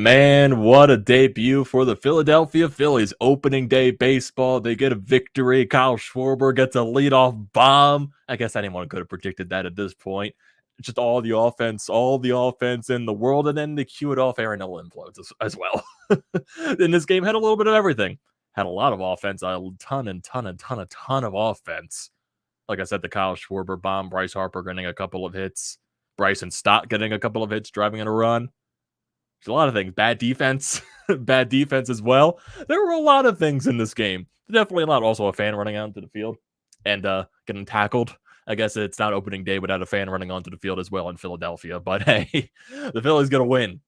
Man, what a debut for the Philadelphia Phillies. Opening day baseball. They get a victory. Kyle Schwarber gets a leadoff bomb. I guess anyone could have predicted that at this point. Just all the offense in the world, and then they cue it off. Aaron Nola implodes as well. And this game had a little bit of everything. Had a lot of offense, a ton of offense. Like I said, the Kyle Schwarber bomb, Bryce Harper getting a couple of hits, Bryson Stott getting a couple of hits, driving in a run. There's a lot of things. Bad defense. Bad defense as well. There were a lot of things in this game. Definitely a lot. Also a fan running out into the field and getting tackled. I guess it's not opening day without a fan running onto the field as well in Philadelphia. But hey, the Phillies going to win.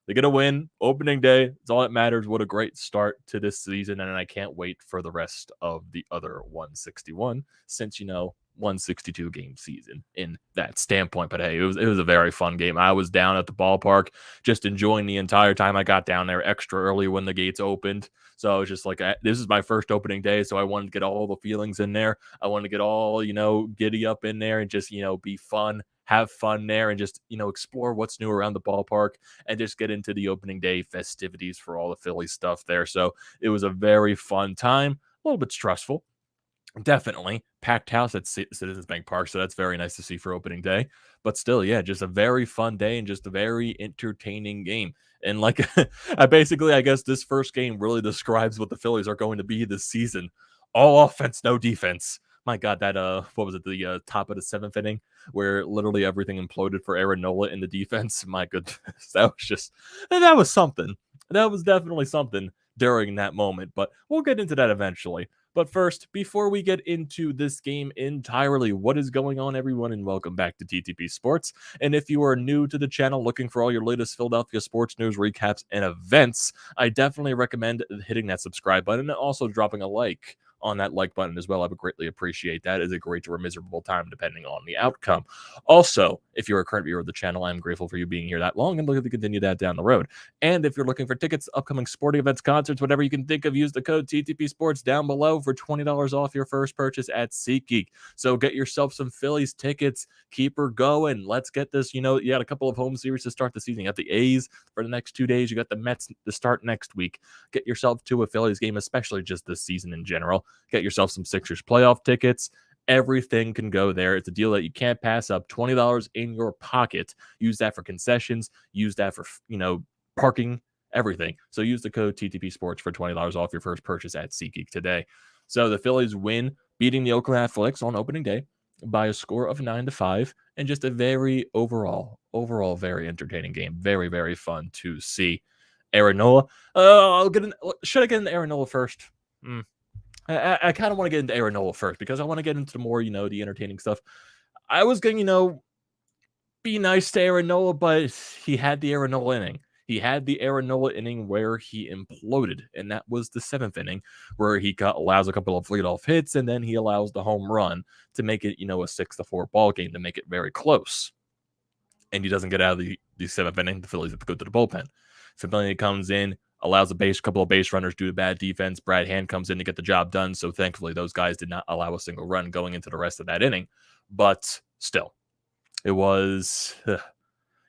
They're going to win. Opening day. It's all that matters. What a great start to this season. And I can't wait for the rest of the other 161 since, 162 game season in that standpoint. But hey, it was a very fun game. I was down at the ballpark just enjoying the entire time. I got down there extra early when the gates opened. So I was just like, this is my first opening day. So I wanted to get all the feelings in there. I wanted to get all, giddy up in there and just, be fun, have fun there and just, explore what's new around the ballpark and just get into the opening day festivities for all the Philly stuff there. So it was a very fun time, a little bit stressful. Definitely packed house at Citizens Bank Park, so that's very nice to see for opening day. But still, yeah, just a very fun day and just a very entertaining game. And like, I guess this first game really describes what the Phillies are going to be this season. All offense, no defense. My God, that what was it? The top of the seventh inning, where literally everything imploded for Aaron Nola in the defense. My goodness, that was something. That was definitely something during that moment. But we'll get into that eventually. But first, before we get into this game entirely, what is going on, everyone, and welcome back to TTP Sports. And if you are new to the channel looking for all your latest Philadelphia sports news, recaps, and events, I definitely recommend hitting that subscribe button and also dropping a like on that like button as well. I would greatly appreciate that. It's a great or a miserable time depending on the outcome. Also, if you're a current viewer of the channel, I'm grateful for you being here that long and looking to continue that down the road. And if you're looking for tickets, upcoming sporting events, concerts, whatever you can think of, use the code TTP Sports down below for $20 off your first purchase at SeatGeek. So get yourself some Phillies tickets, keep her going. Let's get this. You got a couple of home series to start the season. You got the A's for the next 2 days. You got the Mets to start next week. Get yourself to a Phillies game, especially just this season in general. Get yourself some Sixers playoff tickets. Everything can go there. It's a deal that you can't pass up. $20 in your pocket. Use that for concessions. Use that for, parking, everything. So use the code TTP Sports for $20 off your first purchase at SeatGeek today. So the Phillies win, beating the Oakland Athletics on opening day by a score of 9-5, and just a very overall very entertaining game. Very, very fun to see. Aaron Nola. Should I get into Aaron Nola first? I kind of want to get into Aaron Nola first because I want to get into the more, the entertaining stuff. I was going to, be nice to Aaron Nola, but he had the Aaron Nola inning. He had the Aaron Nola inning where he imploded, and that was the seventh inning where he allows a couple of leadoff hits, and then he allows the home run to make it, a 6-4 ball game to make it very close. And he doesn't get out of the seventh inning. The Phillies have to go to the bullpen. Familia comes in, allows a couple of base runners due to bad defense. Brad Hand comes in to get the job done. So thankfully, those guys did not allow a single run going into the rest of that inning. But still, it was,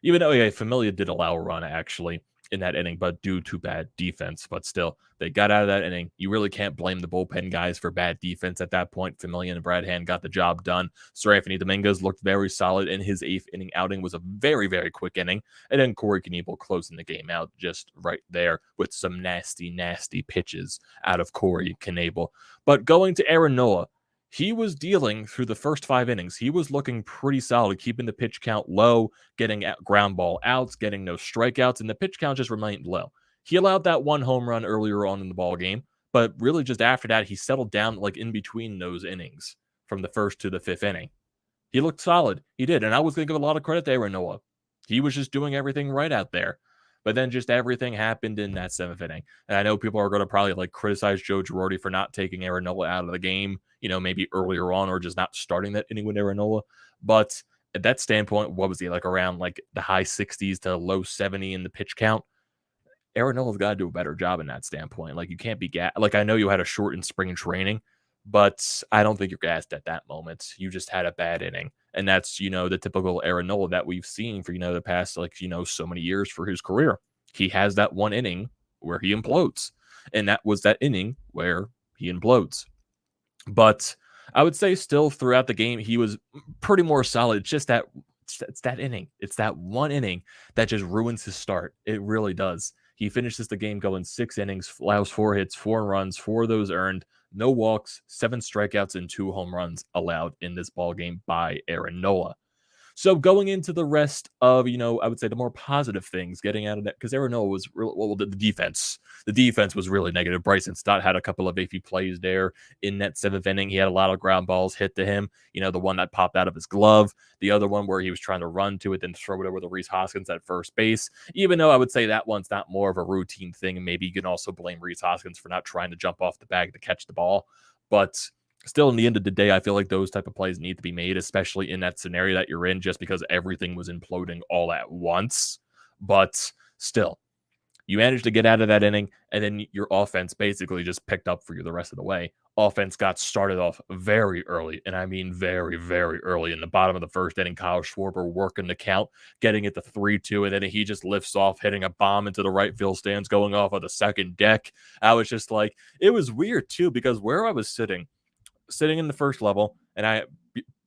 even though Familia did allow a run actually in that inning, but due to bad defense. But still, they got out of that inning. You really can't blame the bullpen guys for bad defense at that point. Familia and Brad Hand got the job done. Sir Anthony Dominguez looked very solid in his 8th inning outing. Was a very, very quick inning. And then Corey Knebel closing the game out just right there with some nasty, nasty pitches out of Corey Knebel. But going to Aaron Nola, he was dealing through the first 5 innings. He was looking pretty solid, keeping the pitch count low, getting ground ball outs, getting no strikeouts, and the pitch count just remained low. He allowed that one home run earlier on in the ball game, but really just after that, he settled down like in between those innings from the 1st to the 5th inning. He looked solid. He did, and I was going to give a lot of credit to Aaron Nola. He was just doing everything right out there. But then just everything happened in that 7th inning. And I know people are going to probably criticize Joe Girardi for not taking Aaron Nola out of the game, maybe earlier on or just not starting that inning with Aaron Nola. But at that standpoint, what was he around the high 60s to low 70 in the pitch count? Aaron Nola's got to do a better job in that standpoint. You can't be I know you had a shortened spring training, but I don't think you're gassed at that moment. You just had a bad inning. And that's, the typical Aaron Nola that we've seen for, the past, so many years for his career. he has that one inning where he implodes. And that was that inning where he implodes. But I would say still throughout the game, he was pretty more solid. Just that it's that inning. It's that one inning that just ruins his start. It really does. He finishes the game going 6 innings, allows 4 hits, 4 runs, 4 of those earned, no walks, 7 strikeouts, and 2 home runs allowed in this ball game by Aaron Nola. So going into the rest of, I would say the more positive things, getting out of that, because Aaron Nola was well, the defense. The defense was really negative. Bryson Stott had a couple of iffy plays there in that 7th inning. He had a lot of ground balls hit to him. The one that popped out of his glove, the other one where he was trying to run to it, then throw it over to Rhys Hoskins at first base. Even though I would say that one's not more of a routine thing, and maybe you can also blame Rhys Hoskins for not trying to jump off the bag to catch the ball, but still, in the end of the day, I feel like those type of plays need to be made, especially in that scenario that you're in, just because everything was imploding all at once. But still, you managed to get out of that inning, and then your offense basically just picked up for you the rest of the way. Offense got started off very early, and I mean very, very early. In the bottom of the 1st inning, Kyle Schwarber working the count, getting it to 3-2, and then he just lifts off, hitting a bomb into the right field stands, going off of the second deck. I was just like, it was weird too, because where I was sitting in the first level, and I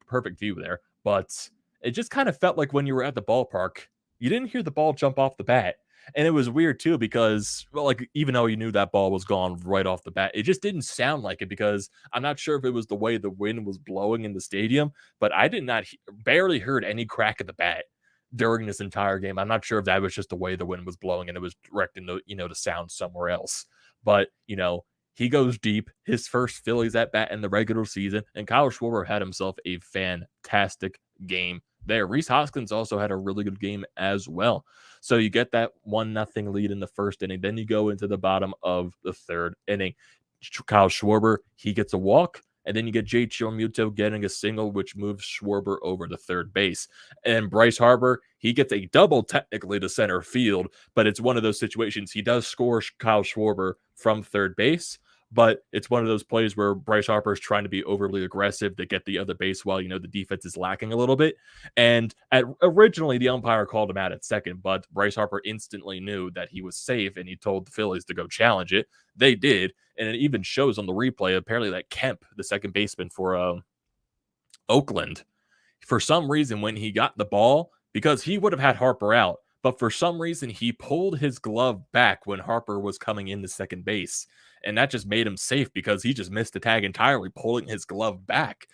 perfect view there, but it just kind of felt like when you were at the ballpark, you didn't hear the ball jump off the bat. And it was weird too, because, well, like, even though you knew that ball was gone right off the bat, it just didn't sound like it, because I'm not sure if it was the way the wind was blowing in the stadium, but I did not barely heard any crack of the bat during this entire game. I'm not sure if that was just the way the wind was blowing and it was directing the sound somewhere else. But he goes deep, his first Phillies at bat in the regular season, and Kyle Schwarber had himself a fantastic game there. Rhys Hoskins also had a really good game as well. So you get that 1-0 lead in the 1st inning. Then you go into the bottom of the 3rd inning. Kyle Schwarber, he gets a walk. And then you get Realmuto getting a single, which moves Schwarber over to third base. And Bryce Harper, he gets a double technically to center field, but it's one of those situations. He does score Kyle Schwarber from third base, but it's one of those plays where Bryce Harper is trying to be overly aggressive to get the other base while, the defense is lacking a little bit. And originally, the umpire called him out at second, but Bryce Harper instantly knew that he was safe, and he told the Phillies to go challenge it. They did, and it even shows on the replay, apparently, that Kemp, the second baseman for Oakland, for some reason, when he got the ball, because he would have had Harper out, but for some reason, he pulled his glove back when Harper was coming into second base. And that just made him safe, because he just missed the tag entirely, pulling his glove back.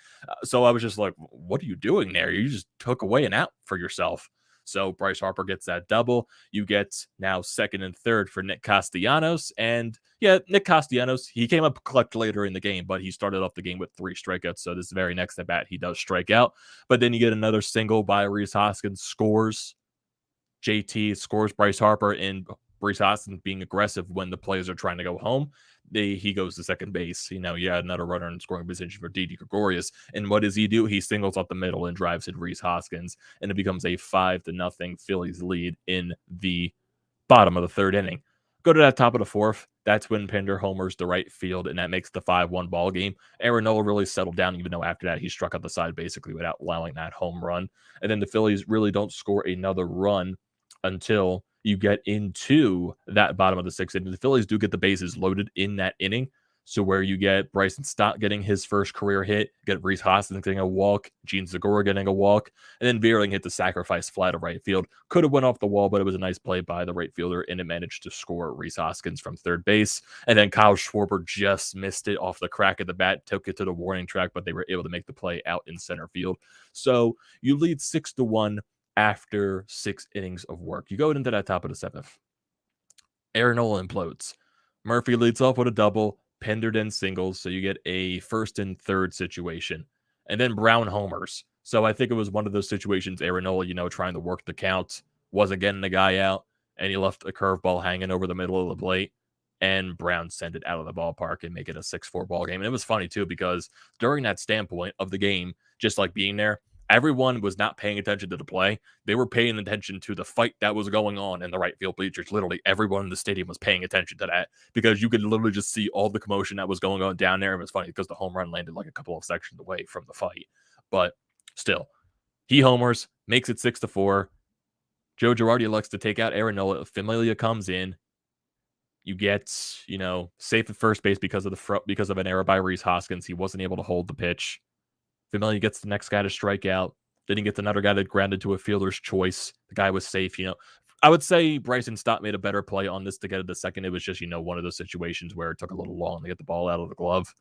So I was just like, what are you doing there? You just took away an out for yourself. So Bryce Harper gets that double. You get now second and third for Nick Castellanos. And yeah, Nick Castellanos, he came up collect later in the game, but he started off the game with 3 strikeouts. So this very next at bat, he does strike out. But then you get another single by Rhys Hoskins, scores. JT scores Bryce Harper, and Rhys Hoskins being aggressive when the players are trying to go home. He goes to second base. Another runner in scoring position for Didi Gregorius. And what does he do? He singles up the middle and drives in Rhys Hoskins, and it becomes a 5-0 Phillies lead in the bottom of the 3rd inning. Go to that top of the 4th. That's when Pinder homers the right field, and that makes the 5-1 ball game. Aaron Nola really settled down, even though after that he struck out the side basically without allowing that home run. And then the Phillies really don't score another run until you get into that bottom of the 6th inning. The Phillies do get the bases loaded in that inning. So where you get Bryson Stott getting his first career hit, get Rhys Hoskins getting a walk, Gene Segura getting a walk, and then Veerling hit the sacrifice fly to right field. Could have went off the wall, but it was a nice play by the right fielder, and it managed to score Rhys Hoskins from third base. And then Kyle Schwarber just missed it off the crack of the bat, took it to the warning track, but they were able to make the play out in center field. So you lead 6-1 after 6 innings of work. You go into that top of the 7th. Aaron Nola implodes. Murphy leads off with a double. Penderden singles, so you get a 1st and 3rd situation. And then Brown homers. So I think it was one of those situations, Aaron Nola, trying to work the count, wasn't getting the guy out, and he left a curveball hanging over the middle of the plate, and Brown sent it out of the ballpark and make it a 6-4 ball game. And it was funny, too, because during that standpoint of the game, just like being there, everyone was not paying attention to the play. They were paying attention to the fight that was going on in the right field bleachers. Literally, everyone in the stadium was paying attention to that, because you could literally just see all the commotion that was going on down there. And it was funny because the home run landed like a couple of sections away from the fight. But still, he homers, makes it 6-4. Joe Girardi likes to take out Aaron Nola. Familia comes in. You get, safe at first base because of an error by Rhys Hoskins. He wasn't able to hold the pitch. Familia gets the next guy to strike out. Then he gets another guy that grounded to a fielder's choice. The guy was safe. I would say Bryson Stott made a better play on this to get it the second. It was just, one of those situations where it took a little long to get the ball out of the glove.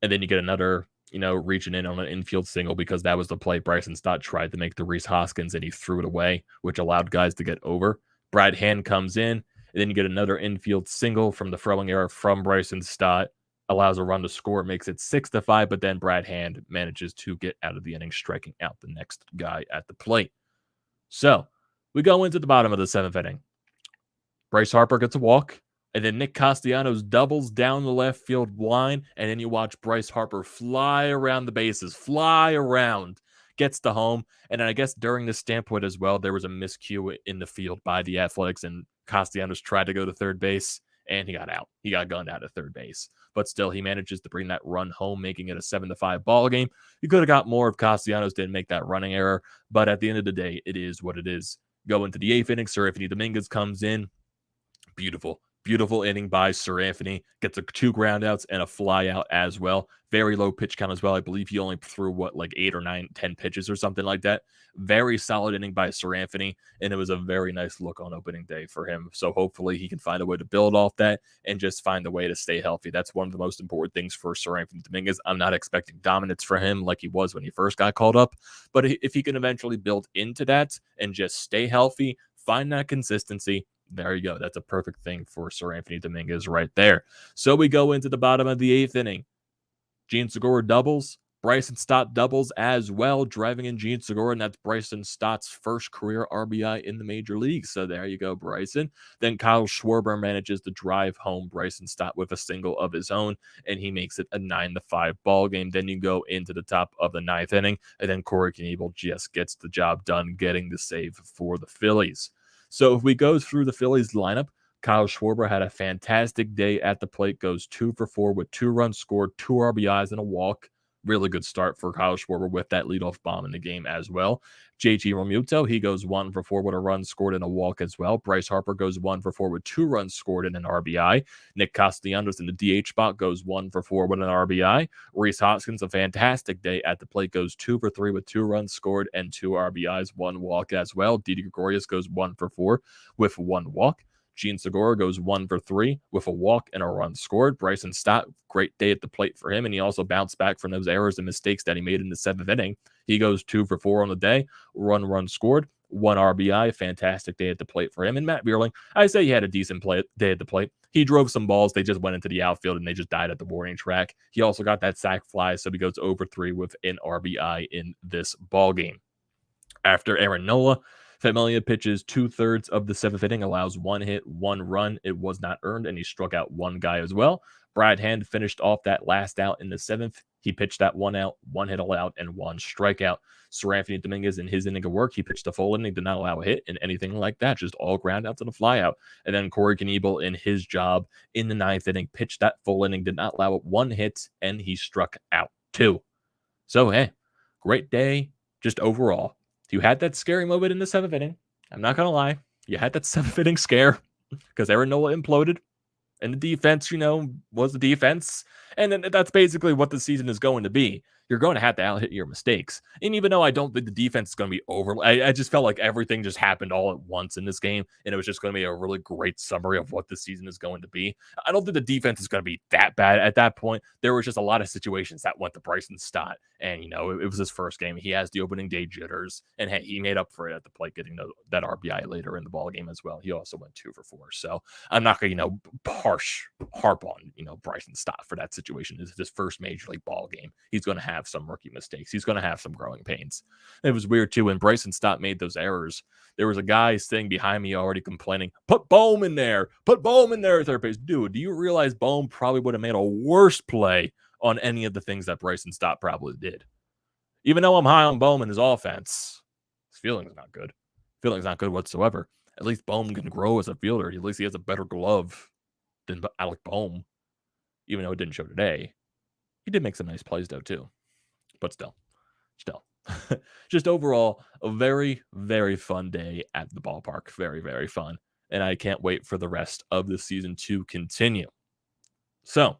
And then you get another, reaching in on an infield single because that was the play Bryson Stott tried to make the Rhys Hoskins and he threw it away, which allowed guys to get over. Brad Hand comes in, and then you get another infield single from the throwing error from Bryson Stott, allows a run to score, makes it 6-5, but then Brad Hand manages to get out of the inning, striking out the next guy at the plate. So we go into the bottom of the seventh inning. Bryce Harper gets a walk. And then Nick Castellanos doubles down the left field line, and then you watch Bryce Harper fly around the bases, gets to home. And then I guess during this standpoint as well, there was a miscue in the field by the Athletics, and Castellanos tried to go to third base, and he got out. He got gunned out at third base. But still, he manages to bring that run home, making it a 7-5 ball game. You could have got more if Castellanos didn't make that running error, but at the end of the day, it is what it is. Go into the eighth inning, Seranthony Dominguez comes in. Beautiful inning by Seranthony. Gets 2 groundouts and a fly out as well. Very low pitch count as well. I believe he only threw, 8 or 9, 10 pitches or something like that. Very solid inning by Seranthony, and it was a very nice look on opening day for him. So hopefully he can find a way to build off that and just find a way to stay healthy. That's one of the most important things for Seranthony Dominguez. I'm not expecting dominance for him like he was when he first got called up, but if he can eventually build into that and just stay healthy, find that consistency, there you go. That's a perfect thing for Seranthony Dominguez right there. So we go into the bottom of the eighth inning. Gene Segura doubles. Bryson Stott doubles as well, driving in Gene Segura, and that's Bryson Stott's first career RBI in the major leagues. So there you go, Bryson. Then Kyle Schwarber manages to drive home Bryson Stott with a single of his own, and he makes it a 9-5 ball game. Then you go into the top of the ninth inning, and then Corey Knebel just gets the job done, getting the save for the Phillies. So if we go through the Phillies lineup, Kyle Schwarber had a fantastic day at the plate, goes 2 for 4 with 2 runs scored, 2 RBIs, and a walk. Really good start for Kyle Schwarber with that leadoff bomb in the game as well. JT Realmuto, he goes 1 for 4 with a run scored and a walk as well. Bryce Harper goes 1 for 4 with 2 runs scored and an RBI. Nick Castellanos in the DH spot goes 1 for 4 with an RBI. Rhys Hoskins, a fantastic day at the plate, goes 2 for 3 with 2 runs scored and 2 RBIs, 1 walk as well. Didi Gregorius goes 1 for 4 with 1 walk. Gene Segura goes 1 for 3 with a walk and a run scored. Bryson Stott, great day at the plate for him, and he also bounced back from those errors and mistakes that he made in the seventh inning. He goes 2 for 4 on the day, run scored, 1 RBI, fantastic day at the plate for him. And Matt Vierling, I say he had a decent day at the plate. He drove some balls, they just went into the outfield and they just died at the warning track. He also got that sac fly, so he goes over 3 with an RBI in this ball game. After Aaron Nola, Familia pitches 2/3 of the seventh inning, allows 1 hit, 1 run. It was not earned, and he struck out 1 guy as well. Brad Hand finished off that last out in the seventh. He pitched that 1 out, 1 hit allowed, and 1 strikeout. Seranthony Dominguez in his inning of work, he pitched a full inning, did not allow a hit and anything like that, just all groundouts and a flyout. And then Corey Knebel in his job in the ninth inning, pitched that full inning, did not allow 1 hit, and he struck out 2. So, hey, great day just overall. You had that scary moment in the seventh inning. I'm not going to lie. You had that seventh inning scare because Aaron Nola imploded. And the defense, was the defense. And then that's basically what the season is going to be. You're going to have to out-hit your mistakes. And even though I don't think the defense is going to be over, I just felt like everything just happened all at once in this game. And it was just going to be a really great summary of what the season is going to be. I don't think the defense is going to be that bad at that point. There was just a lot of situations that went to Bryson Stott. And, it was his first game. He has the opening day jitters. And, hey, he made up for it at the plate, getting that RBI later in the ball game as well. He also went 2 for 4. So I'm not going to, harp on, Bryson Stott for that situation. This is his first major league ball game. He's going to have some rookie mistakes. He's going to have some growing pains. It was weird too when Bryson Stott made those errors. There was a guy sitting behind me already complaining, put Bohm in there, third base. Dude, do you realize Bohm probably would have made a worse play on any of the things that Bryson Stott probably did? Even though I'm high on Bohm and his offense, his fielding's not good. Fielding's not good whatsoever. At least Bohm can grow as a fielder. At least he has a better glove than Alec Bohm, even though it didn't show today. He did make some nice plays, though, too. But still. Just overall, a very, very fun day at the ballpark. Very, very fun. And I can't wait for the rest of the season to continue. So,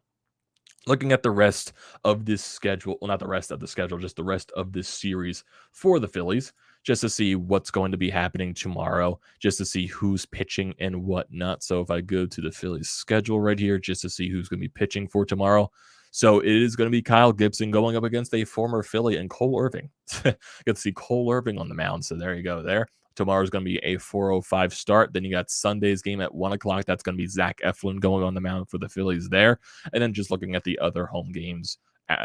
looking at the rest of this schedule, well, not the rest of the schedule, just the rest of this series for the Phillies, just to see what's going to be happening tomorrow, just to see who's pitching and whatnot. So if I go to the Phillies schedule right here, just to see who's going to be pitching for tomorrow. So it is going to be Kyle Gibson going up against a former Philly and Cole Irving. Get to see Cole Irving on the mound. So there you go there. Tomorrow's going to be a 4:05 start. Then you got Sunday's game at 1 o'clock. That's going to be Zack Eflin going on the mound for the Phillies there. And then just looking at the other home games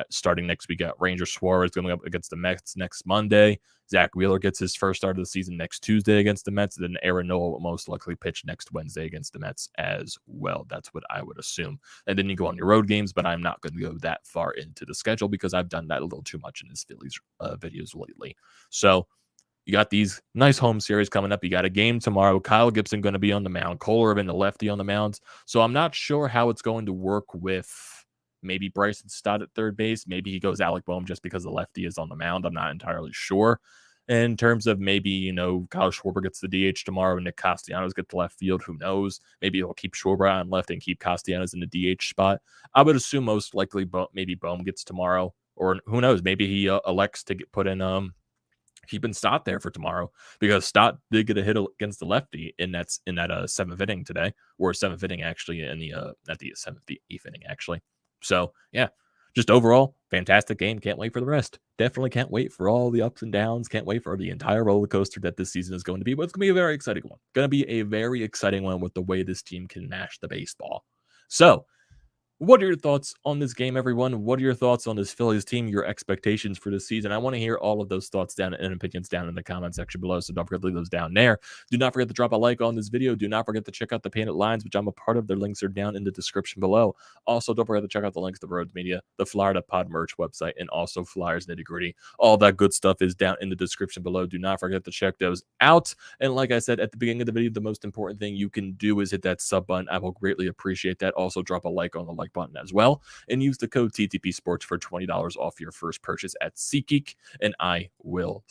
starting next week, got Ranger Schwarber is going up against the Mets next Monday. Zach Wheeler gets his first start of the season next Tuesday against the Mets. Then Aaron Nola will most likely pitch next Wednesday against the Mets as well. That's what I would assume. And then you go on your road games, but I'm not going to go that far into the schedule because I've done that a little too much in his Phillies videos lately. So you got these nice home series coming up. You got a game tomorrow. Kyle Gibson going to be on the mound. Cole Irvin, the lefty, on the mound. So I'm not sure how it's going to work with maybe Bryson Stott at third base. Maybe he goes Alec Boehm just because the lefty is on the mound. I'm not entirely sure. In terms of maybe, Kyle Schwarber gets the DH tomorrow and Nick Castellanos gets the left field. Who knows? Maybe he'll keep Schwarber on left and keep Castellanos in the DH spot. I would assume most likely maybe Boehm gets tomorrow. Or who knows? Maybe he elects to put in keeping Stott there for tomorrow because Stott did get a hit against the lefty in that seventh inning today, or seventh inning actually in the at the eighth inning actually. So yeah, just overall fantastic game. Can't wait for the rest. Definitely can't wait for all the ups and downs. Can't wait for the entire roller coaster that this season is going to be. But it's going to be a very exciting one. Going to be a very exciting one with the way this team can mash the baseball. So, what are your thoughts on this game, everyone? What are your thoughts on this Phillies team, your expectations for this season? I want to hear all of those thoughts down and opinions down in the comment section below, so don't forget to leave those down there. Do not forget to drop a like on this video. Do not forget to check out the Painted Lines, which I'm a part of. Their links are down in the description below. Also, don't forget to check out the links to BrodesMedia, the Florida Pod merch website, and also Flyers Nitty Gritty. All that good stuff is down in the description below. Do not forget to check those out. And like I said at the beginning of the video, the most important thing you can do is hit that sub button. I will greatly appreciate that. Also, drop a like on the like button as well. And use the code TTPSPORTS for $20 off your first purchase at SeatGeek, and I will